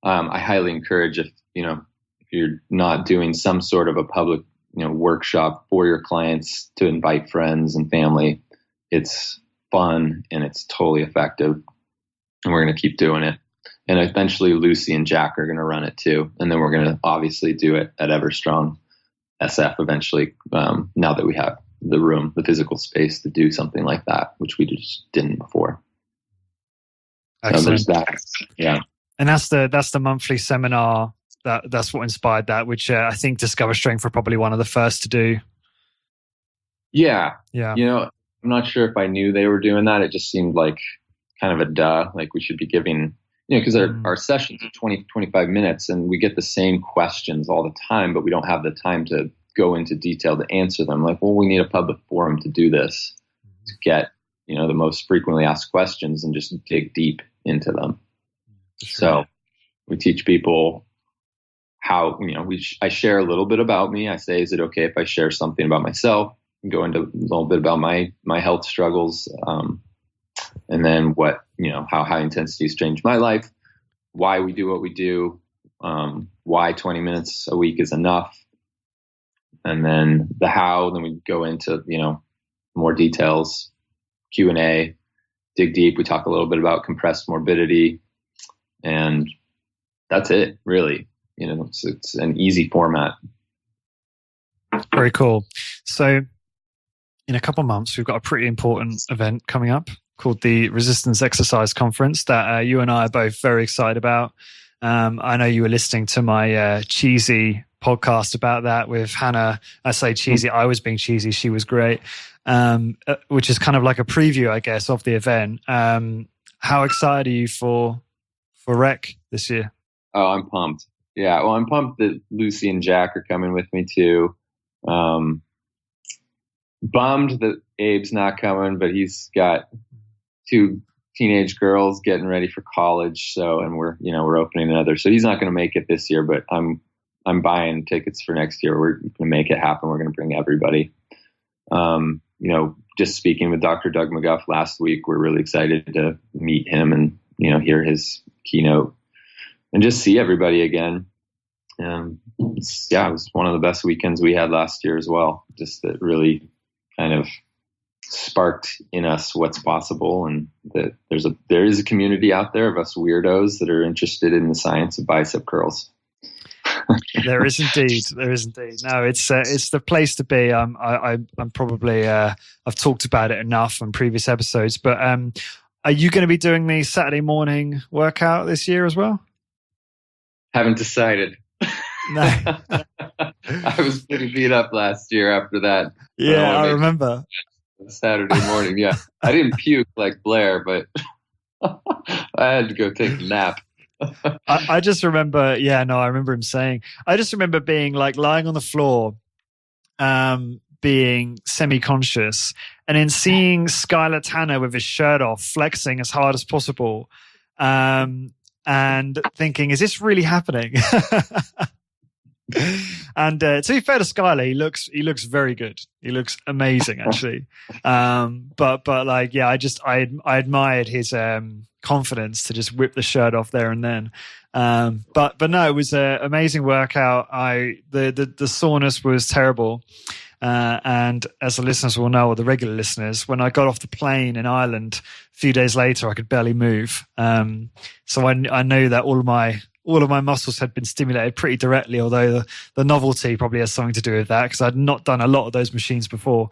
I highly encourage if you're not doing some sort of a public, workshop for your clients, to invite friends and family. It's fun and it's totally effective. And we're going to keep doing it. And eventually Lucy and Jack are going to run it too. And then we're going to obviously do it at Everstrong SF eventually, now that we have the room, the physical space to do something like that, which we just didn't before. Excellent. So there's that. Yeah. And that's the monthly seminar. That's what inspired that, which I think Discover Strength were probably one of the first to do. Yeah. Yeah. I'm not sure if I knew they were doing that. It just seemed like kind of a duh, like we should be giving, because our sessions are 20, 25 minutes and we get the same questions all the time, but we don't have the time to go into detail to answer them. Like, well, we need a public forum to do this, to get, the most frequently asked questions and just dig deep into them. Sure. So we teach people how, I share a little bit about me. I say, is it okay if I share something about myself? And go into a little bit about my health struggles. And then what, how high intensity has changed my life, why we do what we do, why 20 minutes a week is enough. And then the how, then we go into, more details, Q&A, dig deep. We talk a little bit about compressed morbidity, and that's it, really. It's an easy format. Very cool. So in a couple of months, we've got a pretty important event coming up called the Resistance Exercise Conference that you and I are both very excited about. I know you were listening to my cheesy podcast about that with Hannah. I say cheesy, I was being cheesy. She was great, which is kind of like a preview, I guess, of the event. How excited are you for Rec this year? Oh, I'm pumped. Yeah, well, I'm pumped that Lucy and Jack are coming with me too. Bummed that Abe's not coming, but he's got 2 teenage girls getting ready for college. So, and we're opening another. So he's not going to make it this year, but I'm buying tickets for next year. We're going to make it happen. We're going to bring everybody. Just speaking with Dr. Doug McGuff last week, we're really excited to meet him and, hear his keynote and just see everybody again. It was one of the best weekends we had last year as well. Just that really kind of sparked in us what's possible, and that there is a community out there of us weirdos that are interested in the science of bicep curls. There is indeed. No, it's the place to be. I'm probably I've talked about it enough on previous episodes, but are you going to be doing the Saturday morning workout this year as well? Haven't decided. No. I was pretty beat up last year after that. Yeah, I remember. Saturday morning, yeah. I didn't puke like Blair, but I had to go take a nap. I just remember, I remember him saying, I just remember being like lying on the floor, being semi-conscious, and then seeing Skylar Tanner with his shirt off, flexing as hard as possible, and thinking, is this really happening? And to be fair to Skylar, he looks very good. He looks amazing, actually. But like, yeah, I admired his confidence to just whip the shirt off there and then. But no, it was an amazing workout. The soreness was terrible. And as the listeners will know, or the regular listeners, when I got off the plane in Ireland a few days later, I could barely move. So I know that all of my muscles had been stimulated pretty directly, although the novelty probably has something to do with that because I'd not done a lot of those machines before.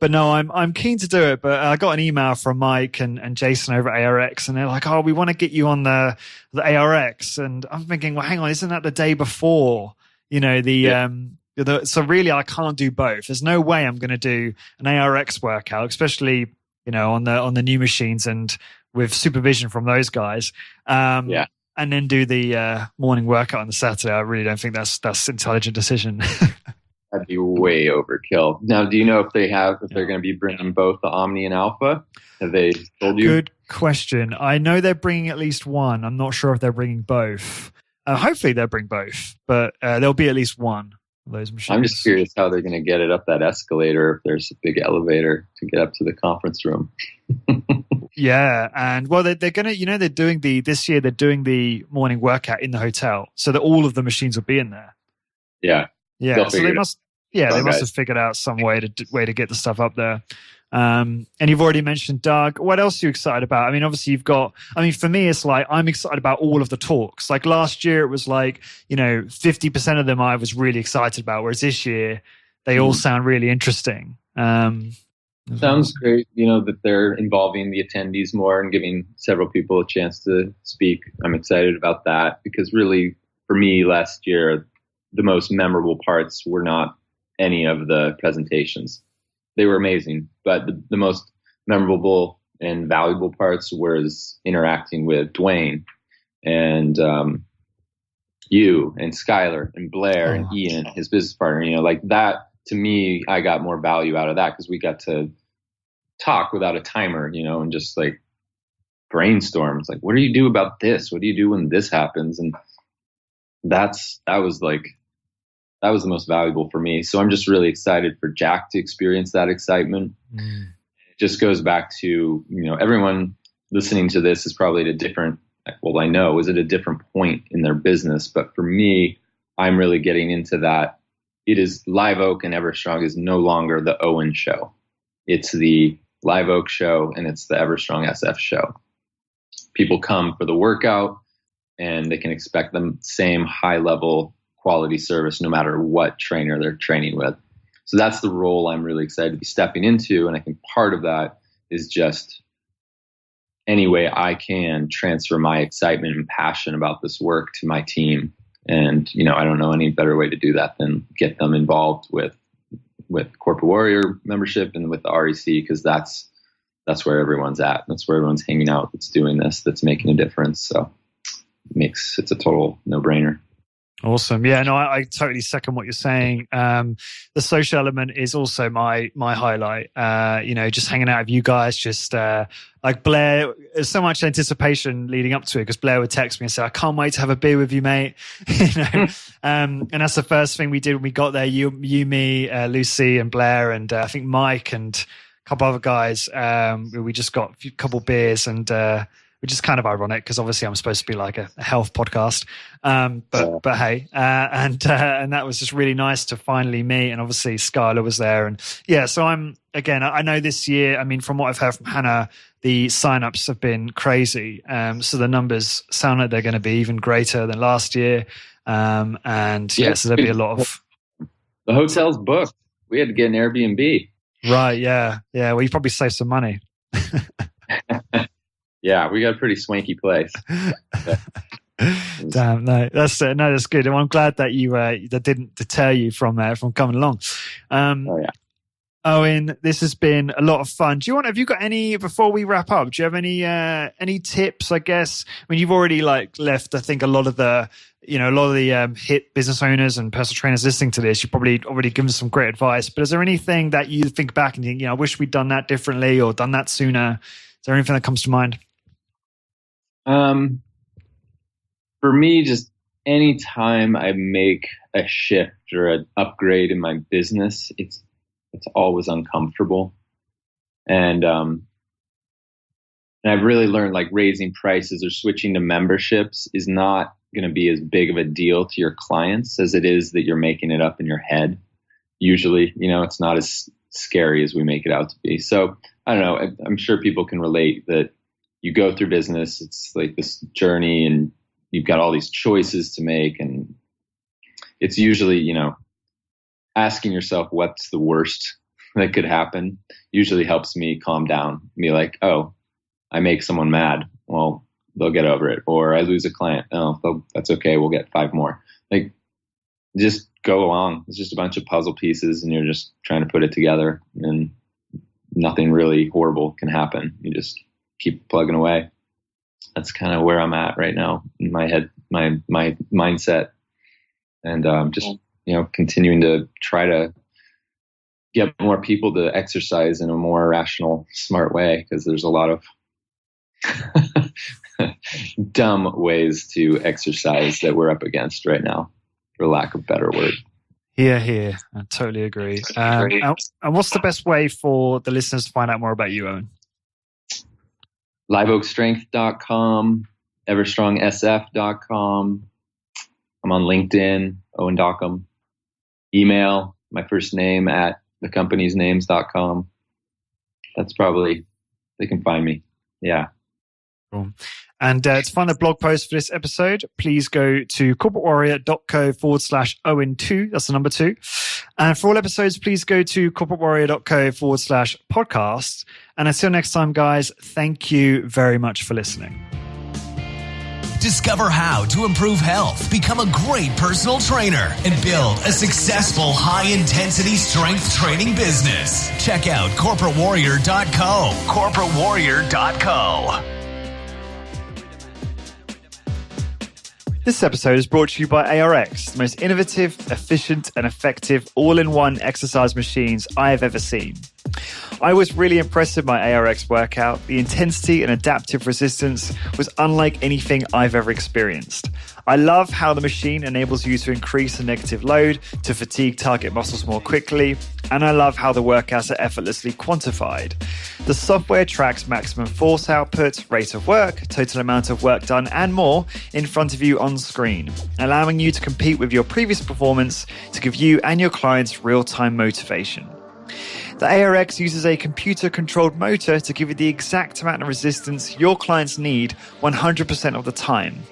But no, I'm keen to do it. But I got an email from Mike and Jason over at ARX, and they're like, "Oh, we want to get you on the ARX." And I'm thinking, well, hang on, isn't that the day before? So really, I can't do both. There's no way I'm going to do an ARX workout, especially on the new machines and with supervision from those guys. And then do the morning workout on the Saturday. I really don't think that's an intelligent decision. That'd be way overkill. Now, do you know if they're going to be bringing both the Omni and Alpha? Have they told you? Good question. I know they're bringing at least one. I'm not sure if they're bringing both. Hopefully they'll bring both, but there'll be at least one. those machines. I'm just curious how they're going to get it up that escalator if there's a big elevator to get up to the conference room. Yeah, and well, they're gonna, they're doing this year. They're doing the morning workout in the hotel, so that all of the machines will be in there. Yeah, so they must have figured out some way to get the stuff up there. And you've already mentioned Doug. What else are you excited about? I mean, obviously for me, it's like I'm excited about all of the talks. Like last year, it was like 50% of them I was really excited about, whereas this year they all sound really interesting. Sounds great, that they're involving the attendees more and giving several people a chance to speak. I'm excited about that because really, for me, last year, the most memorable parts were not any of the presentations. They were amazing, but the most memorable and valuable parts was interacting with Dwayne and you and Skylar and Blair and Ian, his business partner. Like that, to me, I got more value out of that because we got to talk without a timer, and just like brainstorm. It's like, what do you do about this? What do you do when this happens? And that was the most valuable for me. So I'm just really excited for Jack to experience that excitement. It just goes back to, everyone listening to this is probably at a different, well, I know is at a different point in their business. But for me, I'm really getting into that. It is Live Oak and Everstrong is no longer the Owen show. It's the Live Oak show and it's the Everstrong SF show. People come for the workout and they can expect the same high level quality service no matter what trainer they're training with. So that's the role I'm really excited to be stepping into. And I think part of that is just any way I can transfer my excitement and passion about this work to my team. And, I don't know any better way to do that than get them involved with Corporate Warrior membership and with the REC, because that's where everyone's at. That's where everyone's hanging out that's doing this, that's making a difference. So it's a total no-brainer. Awesome. Yeah, no, I totally second what you're saying. The social element is also my highlight. Just hanging out with you guys, just like Blair, there's so much anticipation leading up to it because Blair would text me and say, I can't wait to have a beer with you, mate. And that's the first thing we did when we got there. You, me, Lucy and Blair, and I think Mike and a couple other guys. We just got a couple beers and, which is kind of ironic because obviously I'm supposed to be like a health podcast. But hey, and that was just really nice to finally meet. And obviously Skylar was there. And yeah, so I know this year, from what I've heard from Hannah, the signups have been crazy. So the numbers sound like they're going to be even greater than last year. So there'll be a lot of... The hotel's booked. We had to get an Airbnb. Right, yeah. Yeah, well, you probably saved some money. Yeah, we got a pretty swanky place. Damn, no, that's good. And I'm glad that that didn't deter you from coming along. Owen, this has been a lot of fun. Have you got any, before we wrap up, do you have any tips, I guess? You've already left, I think, a lot of the hit business owners and personal trainers listening to this. You've probably already given some great advice, but is there anything that you think back and think, I wish we'd done that differently or done that sooner? Is there anything that comes to mind? For me, just any time I make a shift or an upgrade in my business, it's always uncomfortable. And I've really learned raising prices or switching to memberships is not going to be as big of a deal to your clients as it is that you're making it up in your head. Usually, it's not as scary as we make it out to be. So I don't know. I'm sure people can relate that you go through business. It's like this journey and you've got all these choices to make. And it's usually, asking yourself what's the worst that could happen usually helps me calm down. Be like, oh, I make someone mad. Well, they'll get over it. Or I lose a client. Oh, that's okay. We'll get 5 more. Just go along. It's just a bunch of puzzle pieces and you're just trying to put it together and nothing really horrible can happen. You just keep plugging away. That's kind of where I'm at right now in my head, my mindset, and just continuing to try to get more people to exercise in a more rational, smart way because there's a lot of dumb ways to exercise that we're up against right now, for lack of a better word. Here. I totally agree. And what's the best way for the listeners to find out more about you, Owen? liveoakstrength.com, everstrongsf.com. I'm on LinkedIn, Owen Dockham. Email, my first name at thecompanysnames.com. That's probably, they can find me. Yeah. Cool. And to find a blog post for this episode, please go to corporatewarrior.co/Owen2. That's the number 2. And for all episodes, please go to corporatewarrior.co/podcast. And until next time, guys, thank you very much for listening. Discover how to improve health, become a great personal trainer, and build a successful high-intensity strength training business. Check out corporatewarrior.co. corporatewarrior.co. This episode is brought to you by ARX, the most innovative, efficient, and effective all-in-one exercise machines I have ever seen. I was really impressed with my ARX workout. The intensity and adaptive resistance was unlike anything I've ever experienced. I love how the machine enables you to increase the negative load to fatigue target muscles more quickly, and I love how the workouts are effortlessly quantified. The software tracks maximum force output, rate of work, total amount of work done, and more in front of you on screen, allowing you to compete with your previous performance to give you and your clients real-time motivation. The ARX uses a computer-controlled motor to give you the exact amount of resistance your clients need 100% of the time.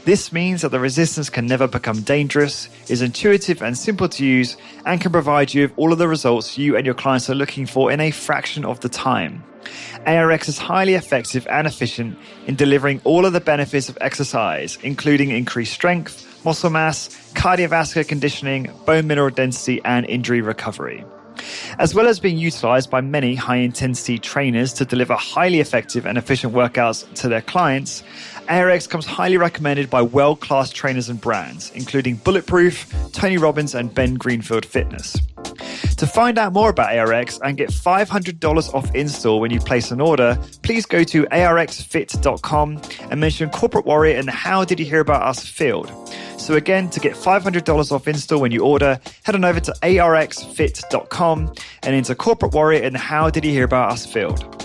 This means that the resistance can never become dangerous, is intuitive and simple to use, and can provide you with all of the results you and your clients are looking for in a fraction of the time. ARX is highly effective and efficient in delivering all of the benefits of exercise, including increased strength, muscle mass, cardiovascular conditioning, bone mineral density, and injury recovery. As well as being utilized by many high-intensity trainers to deliver highly effective and efficient workouts to their clients, ARX comes highly recommended by world-class trainers and brands, including Bulletproof, Tony Robbins, and Ben Greenfield Fitness. To find out more about ARX and get $500 off install when you place an order, please go to arxfit.com and mention Corporate Warrior in the How Did You Hear About Us field. So again, to get $500 off install when you order, head on over to arxfit.com and enter Corporate Warrior in the How Did You Hear About Us field.